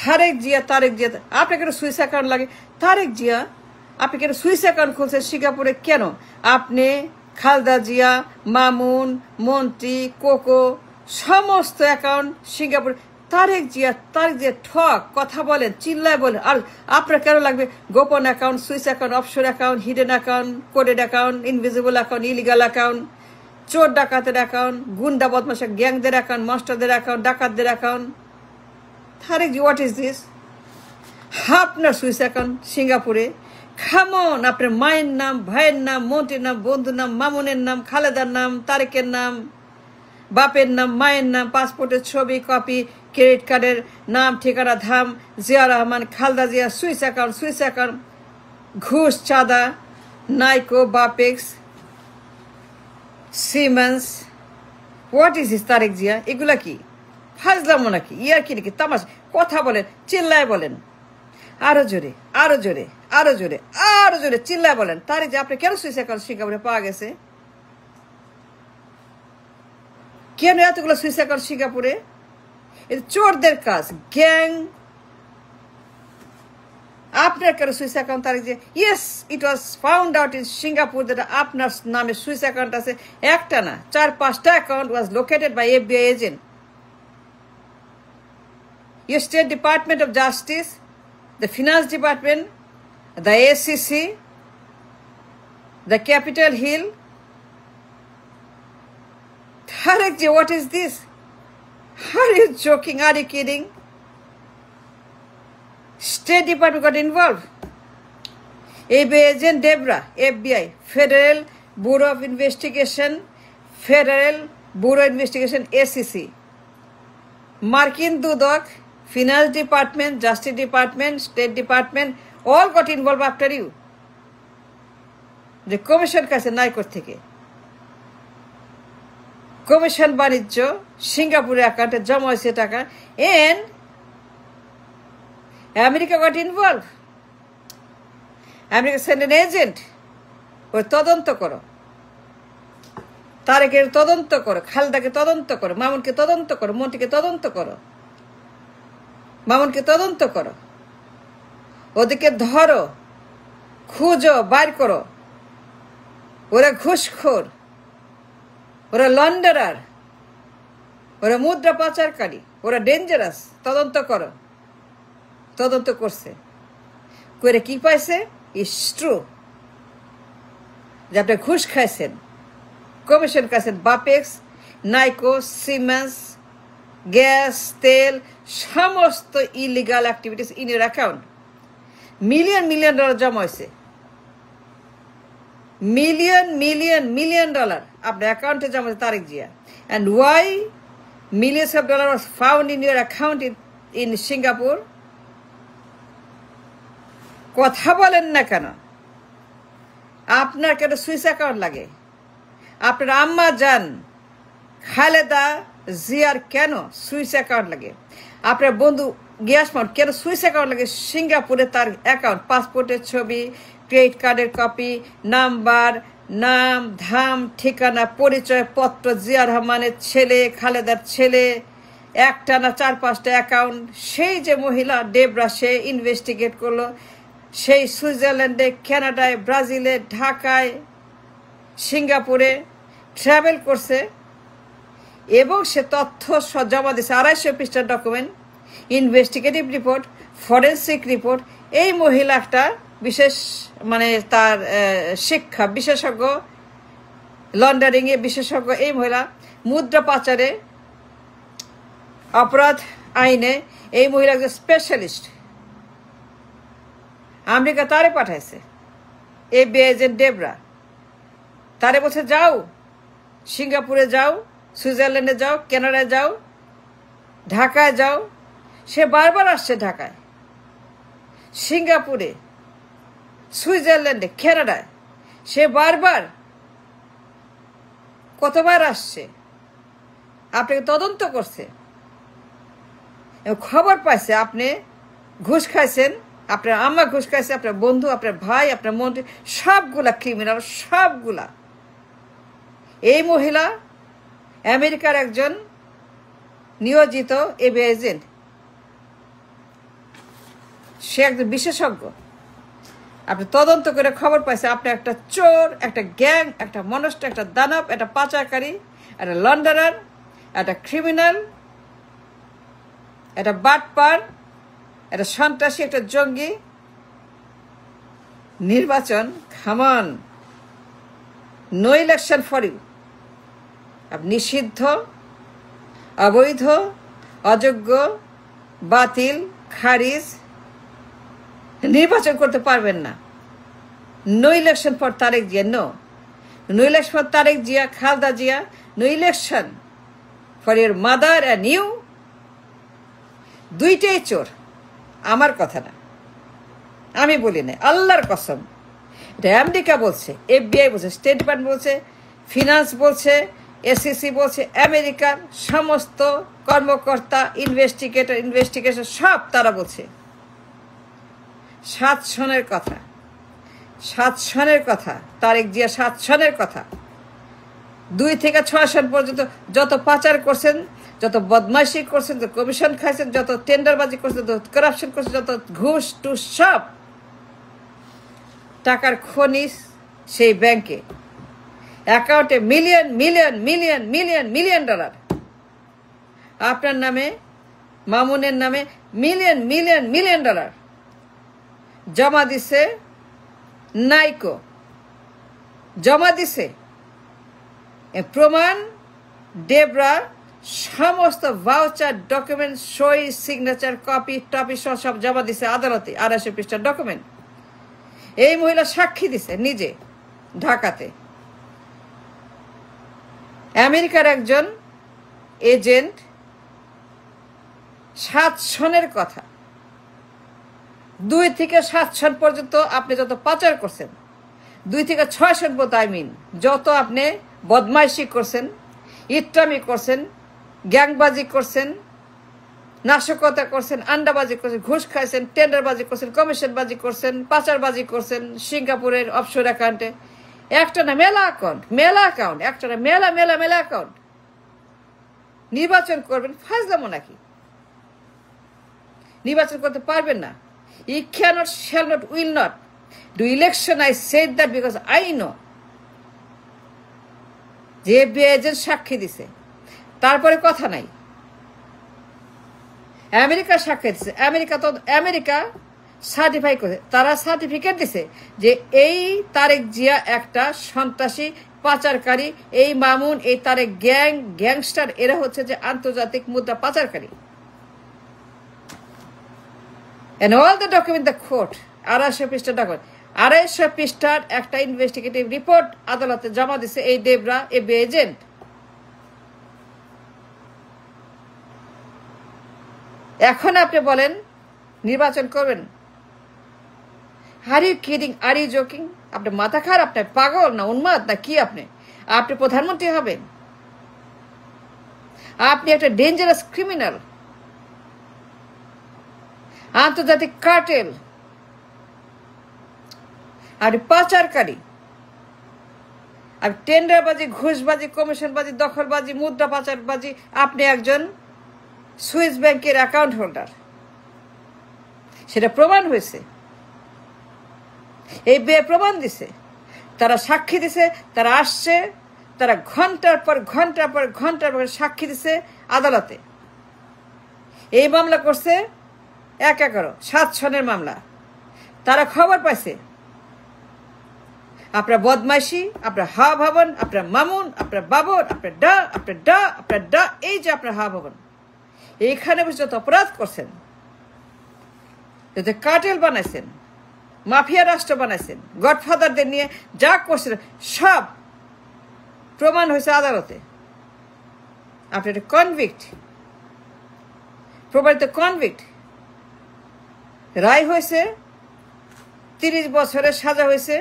তারেক জিয়া আপনি কেন Swiss account লাগে? তারেক জিয়া আপনি কেন সুইস অ্যাকাউন্ট খুলছেন সিঙ্গাপুরে? কেন আপনি খালেদা জিয়া, মামুন, মন্ত্রী, কোকো সমস্ত অ্যাকাউন্ট সিঙ্গাপুরে। তারেক জিয়া ঠক কথা বলেন, চিল্লায় বলেন। আর আপনার কেন লাগবে গোপন account, Swiss account, offshore account, hidden account, coded account, invisible account, illegal account, চোর ডাকাতের অ্যাকাউন্ট, গুন্ডা বদমাশের গ্যাংদের অ্যাকাউন্ট, মাস্টারদের অ্যাকাউন্ট, ডাকাতদের account? Tarek ji, what is this? আপনার সুইস অ্যাকাউন্ট সিঙ্গাপুরে? খামন, আপনার মায়ের নাম, ভাইয়ের নাম, মন্ত্রীর নাম, বন্ধুর নাম, মামুনের নাম, খালেদার নাম, তারেকের নাম, বাপের নাম, মায়ের নাম, পাসপোর্টের ছবি কপি, ক্রেডিট কার্ডের নাম, ঠিকানা, ধাম, জিয়া রহমান, খালেদা জিয়া, সুইস অ্যাকাউন্ট, ঘুষ, চাঁদা, Niko, BAPEX, Siemens. What is this Tarique Zia? এগুলা কি ফাজলামো নাকি, ইয়ার কি নাকি, তামাশ কথা বলেন, চিল্লায় বলেন, আরো জোরে, আরো জোরে, আরো জোরে, আরো জোরে চিল্লায় বলেন। তারেক জিয়া আপনি কেন সুইস অ্যাকাউন্ট সিঙ্গাপুরে পাওয়া গেছে? কেন এতগুলো সুইস অ্যাকাউন্ট সিঙ্গাপুরে? এটা চোরদের কাজ, গ্যাং। আপনার কেন Swiss account? Tarique Zia, yes, it was found out in Singapore that আপনার নামে সুইস অ্যাকাউন্ট আছে। একটা না, 4-5টা account was located by FBI agent. Your State Department of Justice, the Finance Department, the ACC, the Capitol Hill. Tareq ji, what is this? Are you joking? Are you kidding? State Department got involved. FBI agent Debra, FBI, Federal Bureau of Investigation, ACC. Markin Dudok, Finance Department, Justice Department, State Department, all got involved after you. The commission কাছে নাইকোর থেকে commission বাণিজ্য সিঙ্গাপুরে অ্যাকাউন্টে জমা হয়েছে টাকা, and America got involved. America sent an agent. ওই তদন্ত করো, তারেকের তদন্ত করো, খালেদাকে তদন্ত করো, মামুনকে তদন্ত করো, মন্ত্রীকে তদন্ত করো, মামুনকে তদন্ত করো, ওদেরকে ধরো, খুঁজো, বাইর করো। ওরা ঘুষখোর, ওরা লন্ডারার, ওরা মুদ্রা পাচারকারী, ওরা ডেঞ্জারাস। তদন্ত করো। তদন্ত করছে, করে কি পাইছে? ইটস ট্রু যে আপনি ঘুষ খাইছেন, কমিশন খাইছেন, বাপেক্স, নাইকো, সিমেন্স, গ্যাস, তেল, সমস্ত illegal activities in your account. Million dollar জমা হয়েছে, মিলিয়ন ডলার আপনার অ্যাকাউন্টে জমা হয়েছে Tarek Zia. And why millions of dollars was found in your account in Singapore? কথা বলেন না কেন? আপনার কেন সুইস অ্যাকাউন্ট লাগে? আপনার আম্মা জান খালেদা জিয়ার কেন সুইস অ্যাকাউন্ট লাগে? আপনার বন্ধু গিয়াসমান কেন সুইস অ্যাকাউন্ট লাগে? সিঙ্গাপুরে তার অ্যাকাউন্ট, পাসপোর্টের ছবি, ক্রেডিট কার্ডের কপি, নাম্বার, নাম, ধাম, ঠিকানা, পরিচয় পত্র, জিয়া রহমানের ছেলে, খালেদার ছেলে, একটা না 4-5টা অ্যাকাউন্ট। সেই যে মহিলা ডেবরা, সে ইনভেস্টিগেট করলো, সেই সুইজারল্যান্ডে, কানাডায়, ব্রাজিলে, ঢাকায়, সিঙ্গাপুরে ট্রাভেল করছে এবং সে তথ্য জমা দিয়েছে। 250 পৃষ্ঠার document, investigative report, forensic report. এই মহিলাটা বিশেষ তার শিক্ষা, বিশেষজ্ঞ, লন্ডারিংয়ে বিশেষজ্ঞ। এই মহিলা মুদ্রা পাচারে, অপরাধ আইনে এই মহিলা একজন স্পেশালিস্ট। আমেরিকা তারে পাঠাইছে, FBI এজেন্ট ডেবরা। তারে বলছে যাও, সিঙ্গাপুরে যাও, সুইজারল্যান্ডে যাও, কানাডায় যাও, ঢাকায় যাও। সে বারবার আসছে ঢাকায়, সিঙ্গাপুরে, সুইজারল্যান্ডে, কানাডায়। সে বারবার কতবার আসছে, আপনাকে তদন্ত করছে, খবর পাইছে আপনি ঘুষ খাইছেন, আপনার আম্মা ঘুষ খাইছে, আপনার বন্ধু, আপনার ভাই, আপনার মন্ত্রী, সবগুলা ক্রিমিনাল, সবগুলা। এই মহিলা আমেরিকার একজন নিয়োজিত FBI এজেন্ট। সে একজন বিশেষজ্ঞ। আপনি তদন্ত করে খবর পাইছে আপনি একটা চোর, একটা গ্যাং, একটা মনস্ট, একটা দানব, একটা পাচারকারী, একটা লন্ডারার, একটা ক্রিমিনাল, একটা বাটপার, একটা সন্ত্রাসী, একটা জঙ্গি। নির্বাচন, khaman, no election for you. আপনি নিষিদ্ধ, অবৈধ, অযোগ্য, বাতিল, খারিজ, নির্বাচন করতে পারবেন না। No election for Tarek Zia, no election for Tarek Zia, Khaleda Zia, no election for your mother and you. দুইটাই চোর, আমার কথা না, আমি বলি না, আল্লাহর কসম। এটা আমেরিকা বলছে, FBI বলছে, স্টেট ডিপার্টমেন্ট বলছে, ফিনান্স বলছে, SEC বলছে, আমেরিকার সমস্ত কর্মকর্তা, ইনভেস্টিগেশন সব তারা বলছে। 7 সনের কথা, 7 সনের কথা, তারেক জিয়া 7 সনের কথা। 2 থেকে 6 সন পর্যন্ত যত পাচার করছেন, যত বদমাইশি করছেন, যত কমিশন খাইছেন, যত টেন্ডারবাজি করছেন, যত করাপশন করছেন, যত ঘুষ টুস, সব টাকার খনিজ সেই ব্যাংকে, অ্যাকাউন্টে million million million million million dollar. আপনার নামে, মামুনের নামে মিলিয়ন মিলিয়ন মিলিয়ন ডলার জমা দিছে নাইকো, জমা দিছে। প্রমাণ ডেবরা সমস্ত ভাউচার ডকুমেন্ট, সই, সিগনেচার, কপি টপি সব জমা দিছে আদালতে। 250 পৃষ্ঠার ডকুমেন্ট। এই মহিলা সাক্ষী দিছে নিজে ঢাকাতে। আমেরিকার একজন এজেন্ট 7 সনের কথা, 2 থেকে 7 সন পর্যন্ত আপনি যত পাচার করছেন, 2 থেকে 6 সন পর্যন্ত, যত আপনি বদমাইশি করছেন, ইট্টামি করছেন, গ্যাংবাজি করছেন, নাশকতা করছেন, আন্ডাবাজি করছেন, ঘুষ খাইছেন, টেন্ডারবাজি করছেন, কমিশনবাজি করছেন, পাচারবাজি করছেন সিঙ্গাপুরের অফশোর অ্যাকাউন্টে। একটা না মেলা অ্যাকাউন্ট, একটা না মেলা অ্যাকাউন্ট। নির্বাচন করবেন, ফাজলামো নাকি? নির্বাচন করতে পারবেন না। I cannot, shall not, will not do election. I said that because I know যে এজেন্ট সাক্ষী দিছে, তারপরে কথা নাই। আমেরিকা সাক্ষী দিছে, আমেরিকা সার্টিফাই করে, তারা সার্টিফিকেট দিছে যে এই তারেক জিয়া একটা সন্ত্রাসী, পাচারকারী। এই মামুন, এই তারেক গ্যাংস্টার, এরা হচ্ছে যে আন্তর্জাতিক মুদ্রা পাচারকারী। And all the document the court, 250 পৃষ্ঠার ডকুমেন্ট, 250 পৃষ্ঠার একটা ইনভেস্টিগেটিভ রিপোর্ট আদালতে জমা দিছে এই ডেবরা FBI এজেন্ট। এখন আপনি বলেন নির্বাচন করবেন? Are you kidding, are you joking? আপনার মাথা খারাপ, আপনার পাগল না উন্মাদ না কি? আপনি প্রধানমন্ত্রী হবেন? আপনি একটা ডেঞ্জারাস ক্রিমিনাল, আন্তর্জাতিক কার্টেল, আর পাচারকারী, আর টেন্ডারবাজি, ঘুষবাজি, কমিশনবাজি, দখলবাজি, মুদ্রা পাচারবাজি। আপনি একজন সুইস ব্যাংকের অ্যাকাউন্ট হোল্ডার, সেটা প্রমাণ হয়েছে। এই প্রমাণ দিছে, তারা সাক্ষী দিছে, তারা আসছে, তারা ঘন্টার পর সাক্ষী দিছে আদালতে। এই মামলা করছে 7 সনের মামলা। তারা খবর পাইছে আপনার বদমাইশি, আপনার হাওয়া ভবন, আপনার মামুন, আপনার বাবর, আপনার ডা, এই যে আপনার হাওয়া ভবন, এইখানে বসে যত অপরাধ করছেন, যত কার্টেল বানাইছেন, মাফিয়া রাষ্ট্র বানাইছেন, গডফাদারদের নিয়ে যা করছেন, সব প্রমাণ হয়েছে আদালতে। আপনি একটা কনভিক্ট, প্রমাণিত কনভিক্ট। রায় হয়েছে 30 বছরের সাজা হয়েছে,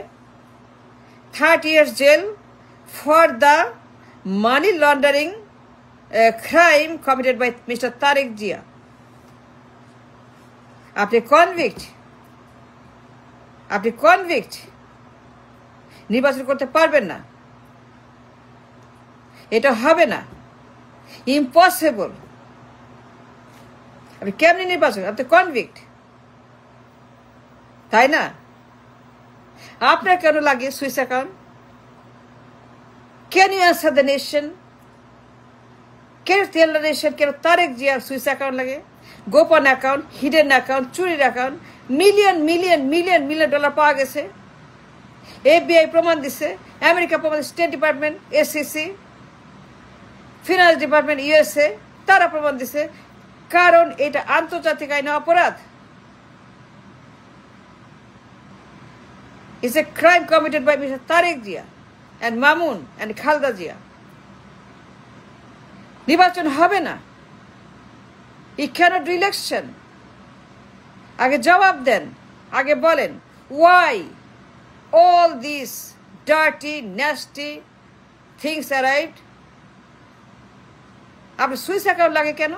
30 years jail for the money laundering crime committed by mister Tarek Zia. আপনি কনভিক্ট, নির্বাচন করতে পারবেন না, এটা হবে না, ইম্পসিবল। আপনি কেমনি নির্বাচন? আপনি কনভিক্ট। তাই না? আপনার কেন লাগে Swiss account? Can you answer the nation? Can tell the nation কেন তারেক জিয়ার সুইস অ্যাকাউন্ট লাগে? গোপন অ্যাকাউন্ট, হিডেন অ্যাকাউন্ট, চুরির account, million million million million dollar পাওয়া গেছে। FBI প্রমাণ দিছে, আমেরিকা প্রমাণ, state department, SEC, finance department USA তারা প্রমাণ দিছে, কারণ এটা আন্তর্জাতিক আইনে অপরাধ। It's a crime committed by Mr. Tariq Jia and Mamun and Khalda Jia. নির্বাচন হবে না, he cannot do election. আগে জবাব দেন, আগে বলেন why all these dirty nasty things arrived. আপনার সুইস অ্যাকাউন্ট লাগে কেন?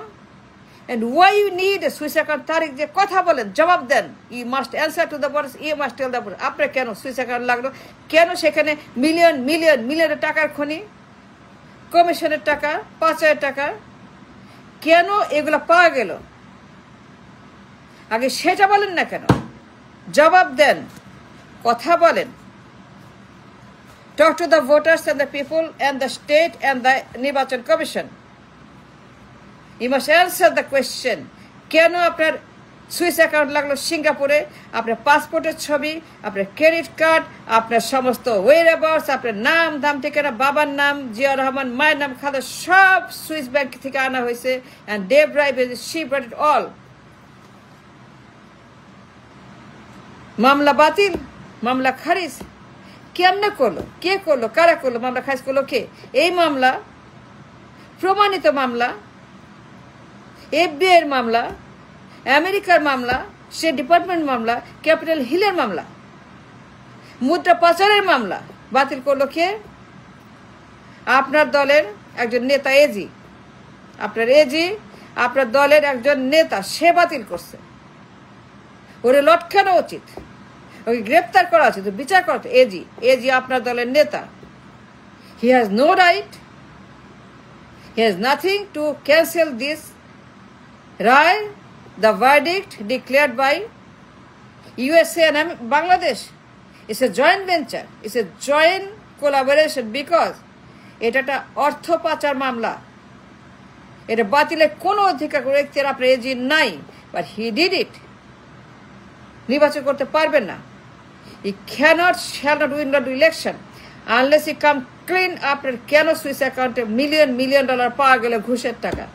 And why you need a Swiss account? তারিক যে কথা বলেন, জবাব দেন। You must answer to the board. You must tell the board. আপনার কেন সুইস অ্যাকাউন্ট লাগলো? কেন সেখানে মিলিয়ন মিলিয়ন মিলিয়নের টাকার খনি, কমিশনের টাকা, 5,000 টাকা, কেন এগুলো পাওয়া গেল? আগে সেটা বলেন না কেন? জবাব দেন, কথা বলেন। Talk to the voters and the people and the state and the নির্বাচন commission. You must answer the question. কেন আপনার সুইস অ্যাকাউন্ট লাগলো সিঙ্গাপুরে? আপনার পাসপোর্টের ছবি, আপনার ক্রেডিট কার্ড, আপনার সমস্ত ওয়েরঅ্যাবাউটস, আপনার নাম, দাম ঠিকানা, বাবার নাম জিয়াউর রহমান, মায়ের নাম খালেদা, সব সুইস ব্যাংক থেকে আনা হয়েছে। and they bribe she brought it all. মামলা বাতিল, মামলা খারিজ কেমনে করলো? কে করলো? কারা করলো? মামলা খারিজ করলো কে? এই মামলা প্রমাণিত মামলা, FBI এর মামলা, আমেরিকার মামলা, স্টেট ডিপার্টমেন্ট মামলা, ক্যাপিটাল হিলের মামলা, মুদ্রা পাচারের মামলা বাতিল করলো কে? আপনার দলের একজন নেতা এজি, আপনার এজি আপনার দলের একজন নেতা, সে বাতিল করছে। ওরে লটকানো উচিত, ওকে গ্রেপ্তার করা উচিত, বিচার করা উচিত। এজি আপনার দলের নেতা। He has no right, he has nothing to cancel this রায়, the verdict declared by USA and Bangladesh. It's a joint venture, it's a joint collaboration because এটা একটা অর্থ পাচার মামলা। এটা বাতিলের কোনো অধিকার এখতিয়ার আপনার এজি নাই, but he did it. নির্বাচন করতে পারবেন না। He shall not win the election unless he come clean আপনার কেন সুইস অ্যাকাউন্টে মিলিয়ন মিলিয়ন ডলার পাওয়া গেল ঘুষের টাকা।